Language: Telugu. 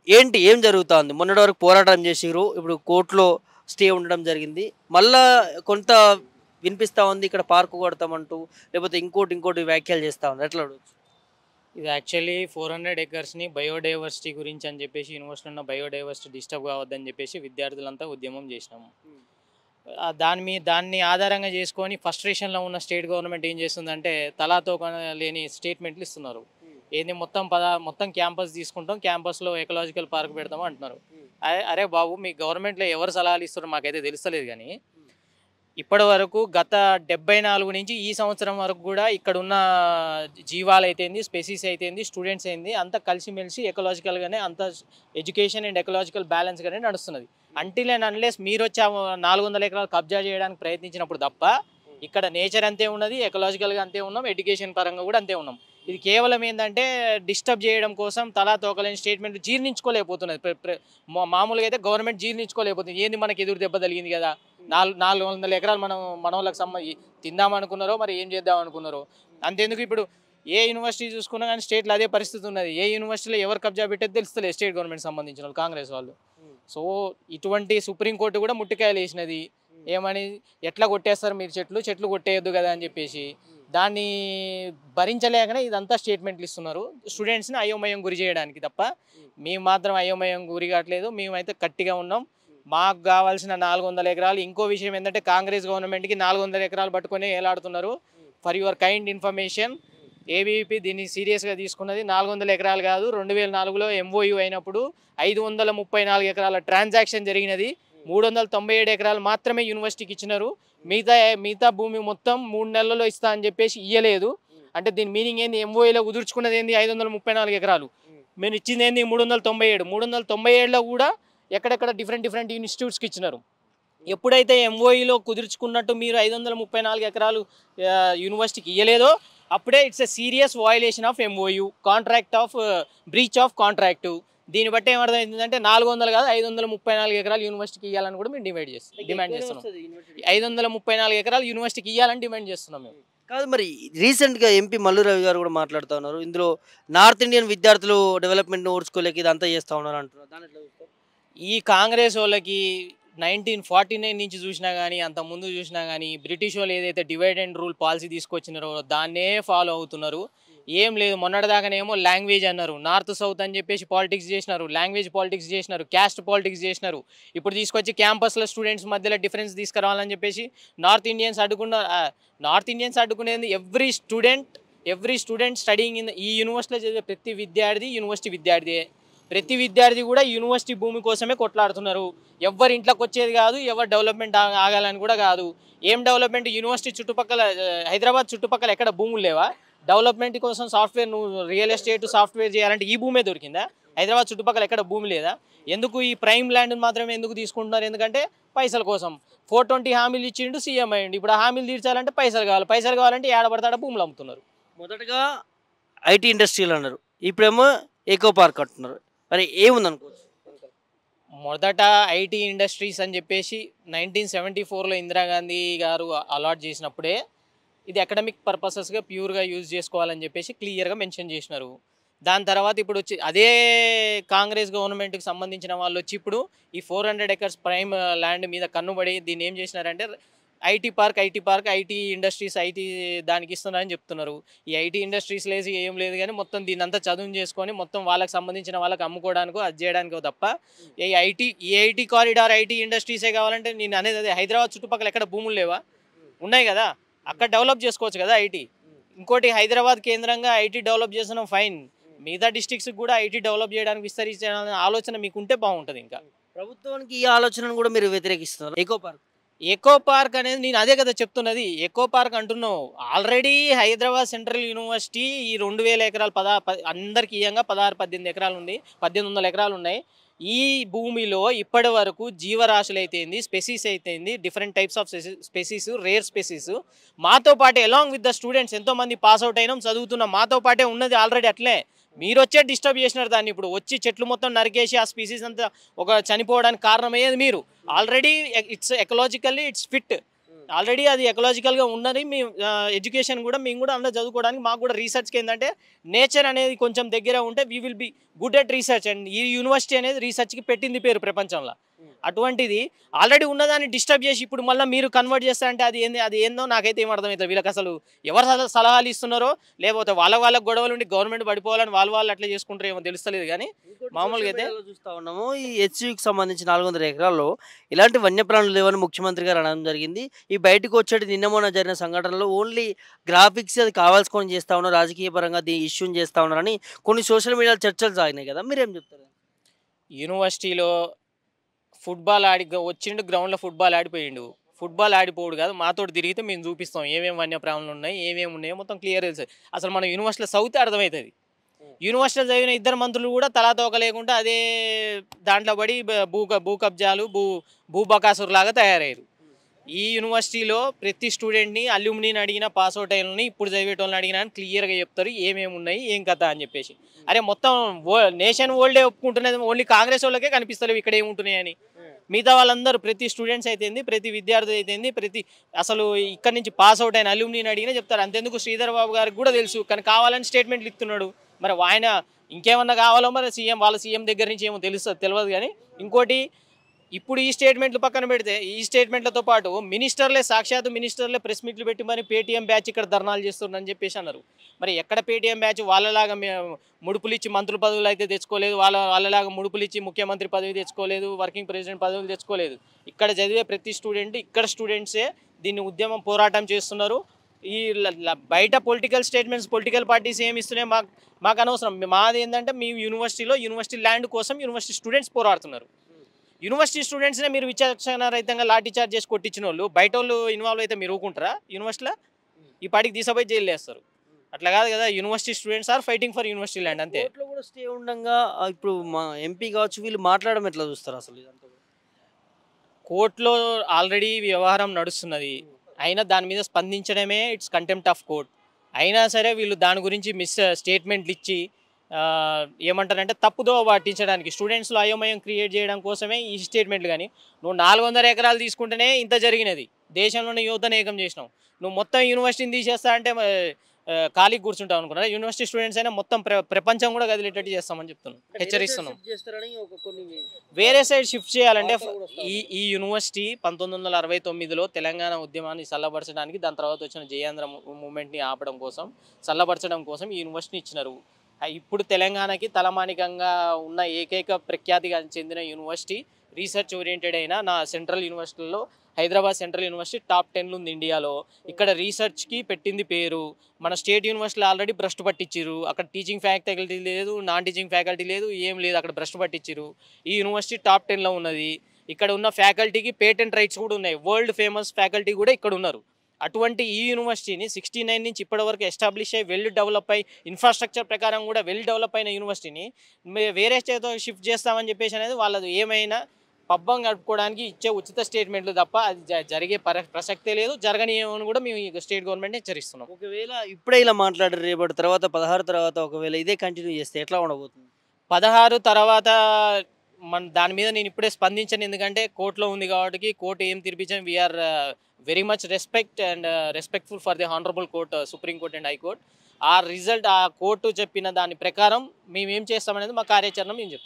ఏంటి ఏం జరుగుతోంది? మొన్నటి వరకు పోరాటం చేసిర్రు. ఇప్పుడు కోర్ట్‌లో స్టే ఉండడం జరిగింది. మళ్ళా కొంత వినిపిస్తా ఉంది. ఇక్కడ పార్క్ కొడతామంటూ, లేకపోతే ఇంకోటి వ్యాఖ్యలు చేస్తా ఉన్నారు. ఎట్లా చూడొచ్చు? ఇది యాక్చువల్లీ 400 ఎకర్స్‌ని బయోడైవర్సిటీ గురించి అని చెప్పేసి యూనివర్సిటీలో ఉన్న బయోడైవర్సిటీ డిస్టర్బ్ కావద్దని చెప్పేసి విద్యార్థులంతా ఉద్యమం చేసినాము. దాన్ని ఆధారంగా చేసుకొని ఫ్రస్ట్రేషన్‌లో ఉన్న స్టేట్ గవర్నమెంట్ ఏం చేస్తుందంటే లేని స్టేట్మెంట్లు ఇస్తున్నారు. ఏంది మొత్తం క్యాంపస్ తీసుకుంటాం, క్యాంపస్‌లో ఎకలాజికల్ పార్క్ పెడతాం అంటున్నారు. అరే బాబు, మీ గవర్నమెంట్‌లో ఎవరు సలహాలు ఇస్తారో మాకైతే తెలుస్తలేదు గానీ, ఇప్పటి వరకు గత 74 నుంచి ఈ సంవత్సరం వరకు కూడా ఇక్కడున్న జీవాలైతేంది, స్పెసీస్ అయితేంది, స్టూడెంట్స్ అయింది అంతా కలిసిమెలిసి ఎకలాజికల్‌గానే అంతా ఎడ్యుకేషన్ అండ్ ఎకలాజికల్ బ్యాలెన్స్‌గానే నడుస్తున్నది. అంటిల్ అండ్ అన్లెస్ మీరొచ్చి 400 ఎకరాలు కబ్జా చేయడానికి ప్రయత్నించినప్పుడు తప్ప ఇక్కడ నేచర్ అంతే ఉన్నది, ఎకలాజికల్‌గా అంతే ఉన్నాం, ఎడ్యుకేషన్ పరంగా కూడా అంతే ఉన్నాం. ఇది కేవలం ఏందంటే డిస్టర్బ్ చేయడం కోసం తలా తోకలేని స్టేట్మెంట్ జీర్ణించుకోలేకపోతున్నది. మామూలుగా అయితే గవర్నమెంట్ జీర్ణించుకోలేకపోతుంది. ఏంది మనకి ఎదురు దెబ్బ తగిలింది కదా, 400 ఎకరాలు మనోళ్ళకి తిందామనుకున్నారో మరి ఏం చేద్దాం అనుకున్నారో. అంతెందుకు ఇప్పుడు ఏ యూనివర్సిటీ చూసుకున్నా కానీ స్టేట్లో అదే పరిస్థితి ఉన్నది. ఏ యూనివర్సిటీలో ఎవరు కబ్జా పెట్టేది తెలుస్తలేదు స్టేట్ గవర్నమెంట్ సంబంధించిన వాళ్ళు, కాంగ్రెస్ వాళ్ళు. సో ఇటువంటి సుప్రీంకోర్టు కూడా ముట్టికాయలు వేసినది. ఏమని, ఎట్లా కొట్టేస్తారు మీరు చెట్లు కొట్టేయద్దు కదా అని చెప్పేసి. దాన్ని భరించలేకనే ఇదంతా స్టేట్మెంట్లు ఇస్తున్నారు స్టూడెంట్స్ని అయోమయం గురి చేయడానికి తప్ప మేము మాత్రం అయోమయం గురి కావట్లేదు. మేమైతే గట్టిగా ఉన్నాం. మాకు కావాల్సిన 400 ఎకరాలు. ఇంకో విషయం ఏంటంటే కాంగ్రెస్ గవర్నమెంట్కి 400 ఎకరాలు పట్టుకొని ఏలాడుతున్నారు. For your kind information, ABVP దీన్ని సీరియస్గా తీసుకున్నది. 400 ఎకరాలు కాదు, 2004లో ఎంఓయూ అయినప్పుడు 534 ఎకరాల ట్రాన్సాక్షన్ జరిగినది. 397 ఎకరాలు మాత్రమే యూనివర్సిటీకి ఇచ్చినారు. మిగతా భూమి మొత్తం 3 నెలల్లో ఇస్తా అని చెప్పేసి ఇయ్యలేదు. అంటే దీని మీనింగ్ ఏంది? ఎంఓయూలో కుదుర్చుకున్నది ఏంది 534 ఎకరాలు, మేము ఇచ్చింది ఏంది 397. 397లో కూడా ఎక్కడెక్కడ డిఫరెంట్ ఇన్స్టిట్యూట్స్కి ఇచ్చినారు. ఎప్పుడైతే ఎంఓఈలో కుదుర్చుకున్నట్టు మీరు 534 ఎకరాలు యూనివర్సిటీకి ఇవ్వలేదో అప్పుడే it's a serious violation of MOU, breach of contract. దీన్ని బట్టి ఏమర్థమవుతుందంటే 400 కాదు 534 ఎకరాలు యూనివర్సిటీకి ఇవ్వాలని కూడా మేము డిమాండ్ చేస్తున్నాం. 534 ఎకరాలు యూనివర్సిటీకి ఇవ్వాలని డిమాండ్ చేస్తున్నాం మేము. కాదు, మరి రీసెంట్‌గా ఎంపీ మల్లు రవి గారు కూడా మాట్లాడుతా ఉన్నారు. ఇందులో నార్త్ ఇండియన్ విద్యార్థులు డెవలప్‌మెంట్‌ని ఓర్చుకోలేక ఇదంతా చేస్తా ఉన్నారు అంటున్నారు. దాన్ని ఎట్లా చూస్తారు? ఈ కాంగ్రెస్ వాళ్ళకి 1949 నుంచి చూసినా కానీ, అంతకుముందు చూసినా కానీ, బ్రిటిష్ వాళ్ళు ఏదైతే డివైడ్ అండ్ రూల్ పాలసీ తీసుకొచ్చినారో దాన్నే ఫాలో అవుతున్నారు. ఏం లేదు, మొన్నటిదాకానేమో లాంగ్వేజ్ అన్నారు, నార్త్ సౌత్ అని చెప్పేసి పాలిటిక్స్ చేసినారు, లాంగ్వేజ్ పాలిటిక్స్ చేసినారు, క్యాస్ట్ పాలిటిక్స్ చేసినారు. ఇప్పుడు తీసుకొచ్చి క్యాంపస్లో స్టూడెంట్స్ మధ్యలో డిఫరెన్స్ తీసుకురావాలని చెప్పేసి నార్త్ ఇండియన్స్ అడ్డుకునేది. ఎవ్రీ స్టూడెంట్ స్టడీయింగ్ ఇన్ ఈ యూనివర్సిటీలో చదివే ప్రతి విద్యార్థి యూనివర్సిటీ విద్యార్థియే. ప్రతి విద్యార్థి కూడా యూనివర్సిటీ భూమి కోసమే కొట్లాడుతున్నారు. ఎవరి ఇంట్లోకి వచ్చేది కాదు, ఎవరు డెవలప్మెంట్ ఆగాలని కూడా కాదు. ఏం డెవలప్మెంట్? యూనివర్సిటీ చుట్టుపక్కల, హైదరాబాద్ చుట్టుపక్కల ఎక్కడ భూములు లేవా? డెవలప్మెంట్ కోసం నువ్వు రియల్ ఎస్టేట్ సాఫ్ట్వేర్ చేయాలంటే ఈ భూమే దొరికిందా? హైదరాబాద్ చుట్టుపక్కల ఎక్కడ భూమి లేదా? ఎందుకు ఈ ప్రైమ్ ల్యాండ్ మాత్రమే ఎందుకు తీసుకుంటున్నారు? ఎందుకంటే పైసల కోసం. 420 హామీలు ఇచ్చిండు, సీఎం అయ్యిండు. ఇప్పుడు ఆ హామీలు తీర్చాలంటే పైసలు కావాలంటే ఏడబడతాడ భూములు అమ్ముతున్నారు. మొదటగా ఐటీ ఇండస్ట్రీలు అన్నారు, ఇప్పుడేమో ఎకో పార్క్ అంటున్నారు. మరి ఏముందనుకోవచ్చు? మొదట ఐటీ ఇండస్ట్రీస్ అని చెప్పేసి 1974లో ఇందిరాగాంధీ గారు అలాట్ చేసినప్పుడే ఇది అకాడమిక్ పర్పసెస్గా ప్యూర్గా యూజ్ చేసుకోవాలని చెప్పేసి క్లియర్గా మెన్షన్ చేసినారు. దాని తర్వాత ఇప్పుడు వచ్చి అదే కాంగ్రెస్ గవర్నమెంట్కి సంబంధించిన వాళ్ళు వచ్చి ఇప్పుడు ఈ 400 ఎకర్స్ ప్రైమ్ ల్యాండ్ మీద కన్నుబడి దీన్ని ఏం చేసినారంటే IT park, IT industries, IT దానికి ఇస్తున్నారని చెప్తున్నారు. ఈ ఐటీ ఇండస్ట్రీస్ లేసి ఏం లేదు కానీ మొత్తం దీన్ని అంతా చదువు చేసుకొని మొత్తం వాళ్ళకి సంబంధించిన వాళ్ళకి అమ్ముకోవడానికో అది చేయడానికో తప్ప ఈ ఐటీ కారిడార్, ఐటీ ఇండస్ట్రీసే కావాలంటే నేను అనేది అదే. హైదరాబాద్ చుట్టుపక్కల ఎక్కడ భూములు లేవా? ఉన్నాయి కదా, అక్కడ డెవలప్ చేసుకోవచ్చు కదా ఐటీ. ఇంకోటి, హైదరాబాద్ కేంద్రంగా ఐటీ డెవలప్ చేస్తున్నాం, ఫైన్. మిగతా డిస్ట్రిక్ట్స్కి కూడా ఐటీ డెవలప్ చేయడానికి విస్తరించే ఆలోచన మీకు ఉంటే బాగుంటుంది. ఇంకా ప్రభుత్వానికి ఈ ఆలోచనను కూడా మీరు వ్యతిరేకిస్తున్నారు. ఎకో పార్క్ అనేది నేను అదే కదా చెప్తున్నది. ఎకో పార్క్ అంటున్నావు, ఆల్రెడీ హైదరాబాద్ సెంట్రల్ యూనివర్సిటీ ఈ 2000 ఎకరాలు అందరికి ఇయంగా 16-18 ఎకరాలు ఉంది, 1800 ఎకరాలు ఉన్నాయి. ఈ భూమిలో ఇప్పటి వరకు జీవరాశులు అయితేంది, స్పెసీస్ అయితేంది, different types of species, rare species మాతో పాటే అలాంగ్ విత్ ద స్టూడెంట్స్ ఎంతోమంది పాస్ అవుట్ అయినాం, చదువుతున్నాం, మాతో పాటే ఉన్నది ఆల్రెడీ. అట్లే మీరు వచ్చే డిస్టర్బ్ చేసినారు దాన్ని. ఇప్పుడు వచ్చి చెట్లు మొత్తం నరికేసి ఆ స్పీసీస్ అంతా చనిపోవడానికి కారణమయ్యేది మీరు. Already it's ecologically it's fit. Already అది ఎకలాజికల్గా ఉన్నది. మీ ఎడ్యుకేషన్ కూడా మేము కూడా అందులో చదువుకోవడానికి మాకు కూడా రీసెర్చ్కి ఏంటంటే నేచర్ అనేది కొంచెం దగ్గర ఉంటే we will be good at research. And ఈ యూనివర్సిటీ అనేది రీసెర్చ్కి పెట్టింది పేరు ప్రపంచంలో. అటువంటిది ఆల్రెడీ ఉన్నదాన్ని డిస్టర్బ్ చేసి ఇప్పుడు మళ్ళీ మీరు కన్వర్ట్ చేస్తారంటే అది ఏందో నాకైతే ఏం అర్థమవుతుంది. వీళ్ళకి అసలు ఎవరు సలహాలు ఇస్తున్నారో, లేకపోతే వాళ్ళకి గొడవలు ఉండి గవర్నమెంట్ పడిపోవాలని వాళ్ళు అట్లా చేసుకుంటారో ఏమో తెలుస్తలేదు. కానీ మామూలుగా అయితే చూస్తా ఉన్నాము ఈ హెచ్సికి సంబంధించి 400 ఎకరాల్లో ఇలాంటి వన్యప్రాణులు లేవని ముఖ్యమంత్రి గారు అనడం జరిగింది. ఈ బయటకు వచ్చేటి నిన్న మొన్న జరిగిన సంఘటనలో ఓన్లీ గ్రాఫిక్స్ అది కావాల్సుకొని చేస్తా ఉన్నారు, రాజకీయ పరంగా ఇష్యూని చేస్తా ఉన్నారని కొన్ని సోషల్ మీడియాలో చర్చలు సాగినాయి కదా, మీరేం చెప్తారు? యూనివర్సిటీలో ఫుట్బాల్ వచ్చిండు, గ్రౌండ్లో ఫుట్బాల్ ఆడిపోయిండు. ఫుట్బాల్ ఆడిపోడు కాదు, మాతో తిరిగితే మేము చూపిస్తాం ఏమేమి వన్యప్రాణులు ఉన్నాయి, ఏమేమి ఉన్నాయో మొత్తం క్లియర్ తెలుసు. అసలు మన యూనివర్సిటీలో చదివితే అర్థమవుతుంది. యూనివర్సిటీలో చదివిన ఇద్దరు మంత్రులు కూడా తలా తోక లేకుండా అదే దాంట్లో పడి భూ కబ్జాలు భూబకాసురులాగా తయారయ్యారు. ఈ యూనివర్సిటీలో ప్రతి స్టూడెంట్ని అల్యూమినీని అడిగినా, పాస్అవుట్ అయిన ఇప్పుడు చదివేటోళ్ళని అడిగినా క్లియర్గా చెప్తారు ఏమేమి ఉన్నాయి ఏం కథ అని చెప్పేసి. అరే మొత్తం నేషన్ వరల్డే ఒప్పుకుంటున్నది, ఓన్లీ కాంగ్రెస్ వాళ్ళకే కనిపిస్తలేవు ఇక్కడ ఏముంటున్నాయని. మిగతా వాళ్ళందరూ ప్రతి స్టూడెంట్స్ అయితేంది, ప్రతి విద్యార్థి అయితేంది, అసలు ఇక్కడ నుంచి పాస్అవుట్ అయిన అల్యూమినీని అడిగినా చెప్తారు. అంతెందుకు శ్రీధర్ బాబు గారికి కూడా తెలుసు, కానీ కావాలని స్టేట్మెంట్లు ఇస్తున్నాడు. మరి ఆయన ఇంకేమన్నా కావాలో మరి వాళ్ళ సీఎం దగ్గర నుంచి ఏమో తెలియదు. కానీ ఇంకోటి, ఇప్పుడు ఈ స్టేట్మెంట్లు పక్కన పెడితే ఈ స్టేట్మెంట్లతో పాటు సాక్షాత్ మినిస్టర్లే ప్రెస్ మీట్లు పెట్టి మరి పేటీఎం బ్యాచ్ ఇక్కడ ధర్నాలు చేస్తున్నారని చెప్పేసి అన్నారు. మరి ఎక్కడ పేటీఎం బ్యాచ్ వాళ్ళలాగా ముడుపులు ఇచ్చి మంత్రుల పదవులు అయితే తెచ్చుకోలేదు, వాళ్ళలాగా ముడుపులు ఇచ్చి ముఖ్యమంత్రి పదవి తెచ్చుకోలేదు, వర్కింగ్ ప్రెసిడెంట్ పదవులు తెచ్చుకోలేదు. ఇక్కడ చదివే ప్రతి స్టూడెంట్ ఇక్కడ స్టూడెంట్సే దీన్ని ఉద్యమం పోరాటం చేస్తున్నారు. ఈ బయట పొలిటికల్ స్టేట్మెంట్స్ పొలిటికల్ పార్టీస్ ఏమి ఇస్తున్నాయి మాకు అనవసరం. మాది ఏంటంటే మీ యూనివర్సిటీ ల్యాండ్ కోసం యూనివర్సిటీ స్టూడెంట్స్ పోరాడుతున్నారు. యూనివర్సిటీ స్టూడెంట్స్నే మీరు విచక్షణ రహితంగా లాఠీ చార్జ్ చేసి కొట్టించిన వాళ్ళు బయట వాళ్ళు ఇన్వాల్వ్ అయితే మీరు ఊరుకుంటారా? యూనివర్సిటీలో ఈ పాటికి తీసపోయి జైలు వేస్తారు. అట్లా కాదు కదా, university students are fighting for university land అంతే. కోర్టులో కూడా స్టే ఉండగా ఇప్పుడు మా ఎంపీ కావచ్చు వీళ్ళు మాట్లాడడం ఎట్లా చూస్తారు అసలు ఇదంతా? కోర్టులో ఆల్రెడీ వ్యవహారం నడుస్తున్నది, అయినా దాని మీద స్పందించడమే ఇట్స్ కంటెంప్ట్ ఆఫ్ కోర్ట్. అయినా సరే వీళ్ళు దాని గురించి స్టేట్మెంట్లు ఇచ్చి ఏమంటారంటే తప్పుదో పట్టించడానికి, స్టూడెంట్స్లో అయోమయం క్రియేట్ చేయడం కోసమే ఈ స్టేట్మెంట్లు. కానీ నువ్వు 400 ఎకరాలు తీసుకుంటేనే ఇంత జరిగినది, దేశంలోనే యువతను ఏకం చేసినావు. నువ్వు మొత్తం యూనివర్సిటీని తీసేస్తా అంటే ఖాళీ కూర్చుంటావు అనుకున్నా. యూనివర్సిటీ స్టూడెంట్స్ అయినా మొత్తం ప్రపంచం కూడా కదిలేటట్టు చేస్తామని చెప్తున్నాం, హెచ్చరిస్తున్నాం. వేరే సైడ్ షిఫ్ట్ చేయాలంటే ఈ యూనివర్సిటీ 1969లో తెలంగాణ ఉద్యమాన్ని చల్లబరచడానికి, దాని తర్వాత వచ్చిన జయాంధ్ర మూమెంట్ని ఆపడం కోసం, చల్లబరచడం కోసం ఈ యూనివర్సిటీని ఇచ్చినారు. ఇప్పుడు తెలంగాణకి తలమానికంగా ఉన్న ఏకైక ప్రఖ్యాతిగా చెందిన యూనివర్సిటీ, రీసెర్చ్ ఓరియంటెడ్ అయిన నా సెంట్రల్ యూనివర్సిటీలో హైదరాబాద్ సెంట్రల్ యూనివర్సిటీ టాప్ 10లో ఉంది ఇండియాలో. ఇక్కడ రీసెర్చ్కి పెట్టింది పేరు. మన స్టేట్ యూనివర్సిటీలో ఆల్రెడీ భ్రష్టు పట్టించారు. అక్కడ టీచింగ్ ఫ్యాకల్టీ లేదు, నాన్ టీచింగ్ ఫ్యాకల్టీ లేదు, ఏం లేదు, అక్కడ భ్రష్టు పట్టించారు. ఈ యూనివర్సిటీ టాప్ 10లో ఉన్నది. ఇక్కడ ఉన్న ఫ్యాకల్టీకి పేటెంట్ రైట్స్ కూడా ఉన్నాయి, వరల్డ్ ఫేమస్ ఫ్యాకల్టీ కూడా ఇక్కడ ఉన్నారు. అటువంటి ఈ యూనివర్సిటీని 69 నుంచి ఇప్పటి వరకు ఎస్టాబ్లిష్ అయ్యి వెల్ డెవలప్ అయ్యి ఇన్ఫ్రాస్ట్రక్చర్ ప్రకారం కూడా వెల్ డెవలప్ అయిన యూనివర్సిటీని వేరే స్టేట్తో షిఫ్ట్ చేస్తామని చెప్పేసి అనేది వాళ్ళది ఏమైనా పబ్బం గడుపుకోవడానికి ఇచ్చే ఉచిత స్టేట్మెంట్లు తప్ప అది జరిగే ప్రసక్తే లేదు, జరగనీయమని కూడా మేము స్టేట్ గవర్నమెంట్ హెచ్చరిస్తున్నాం. ఒకవేళ ఇప్పుడే ఇలా మాట్లాడారు, రేపటి తర్వాత 16 తర్వాత ఒకవేళ ఇదే కంటిన్యూ చేస్తే ఎట్లా ఉండబోతుంది? 16 తర్వాత దాని మీద నేను ఇప్పుడే స్పందించాను, ఎందుకంటే కోర్టులో ఉంది కాబట్టి. కోర్టు ఏం తీర్పిచ్చాను, we are very much respectful for the honourable court, supreme court and high court. ఆ కోర్టు చెప్పిన దాని ప్రకారం మేము ఏం చేస్తామనేది మా కార్యాచరణ మేము చెప్తాం.